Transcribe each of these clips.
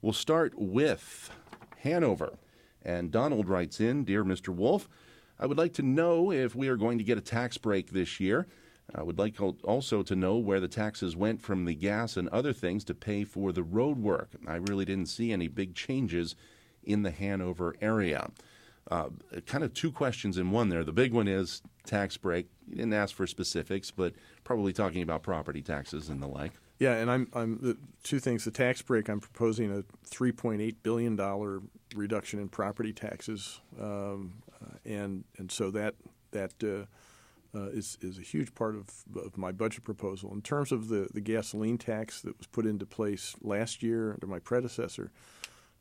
We'll start with Hanover. And Donald writes in, "Dear Mr. Wolf, I would like to know if we are going to get a tax break this year. I would like also to know where the taxes went from the gas and other things to pay for the road work. I really didn't see any big changes in the Hanover area." Kind of two questions in one there. The big one is tax break. You didn't ask for specifics, but probably talking about property taxes and the like. Yeah, and I'm the two things. The tax break, I'm proposing a $3.8 billion reduction in property taxes, and so that is a huge part of my budget proposal. In terms of the gasoline tax that was put into place last year under my predecessor,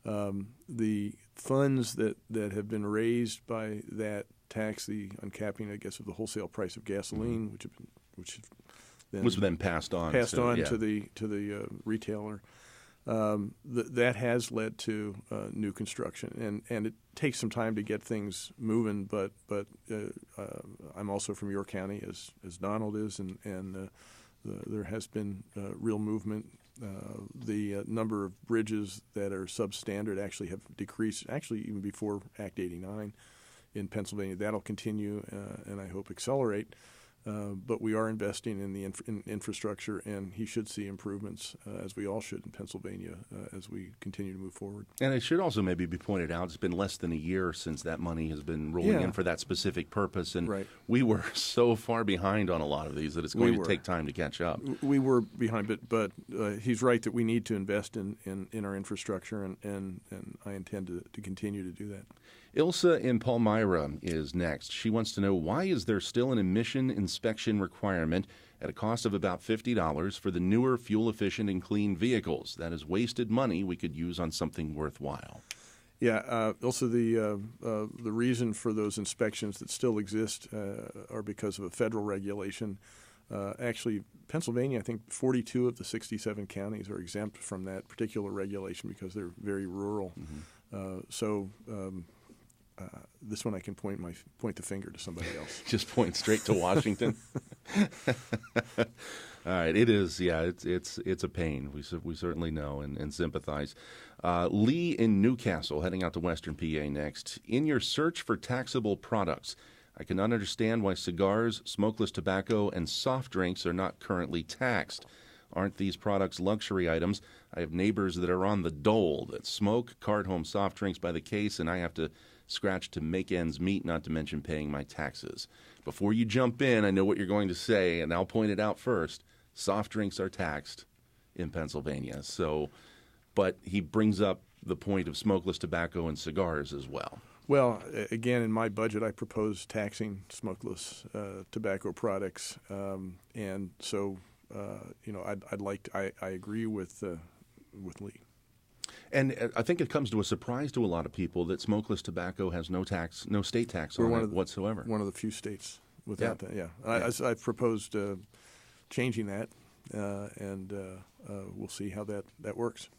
the funds that have been raised by that tax, the uncapping, I guess, of the wholesale price of gasoline, which was then passed on to the retailer. That has led to new construction, and it takes some time to get things moving. But I'm also from York County, as Donald is, and there has been real movement. The number of bridges that are substandard actually have decreased, actually even before Act 89 in Pennsylvania. That'll continue, and I hope accelerate. But we are investing in the infrastructure, and he should see improvements, as we all should in Pennsylvania, as we continue to move forward. And it should also maybe be pointed out, it's been less than a year since that money has been rolling in for that specific purpose, and we were so far behind on a lot of these that it's going to take time to catch up. We were behind, but he's right that we need to invest in our infrastructure, and I intend to continue to do that. Ilsa in Palmyra is next. She wants to know, why is there still an emission inspection requirement at a cost of about $50 for the newer fuel-efficient and clean vehicles? That is wasted money we could use on something worthwhile. Yeah, also the reason for those inspections that still exist are because of a federal regulation. Actually, Pennsylvania, I think 42 of the 67 counties are exempt from that particular regulation because they're very rural. This one I can point the finger to somebody else. Just point straight to Washington. All right, it is. Yeah, it's a pain. We certainly know and sympathize. Lee in Newcastle, heading out to Western PA next. In your search for taxable products, I cannot understand why cigars, smokeless tobacco, and soft drinks are not currently taxed. Aren't these products luxury items? I have neighbors that are on the dole that smoke, cart home soft drinks by the case, and I have to scratch to make ends meet, not to mention paying my taxes. Before you jump in, I know what you're going to say, and I'll point it out first. Soft drinks are taxed in Pennsylvania. But he brings up the point of smokeless tobacco and cigars as well. Well, again, in my budget, I propose taxing smokeless tobacco products, and so I agree with Lee. And I think it comes to a surprise to a lot of people that smokeless tobacco has no state tax on it whatsoever. One of the few states without that. Yeah, I've proposed changing that, and we'll see how that works.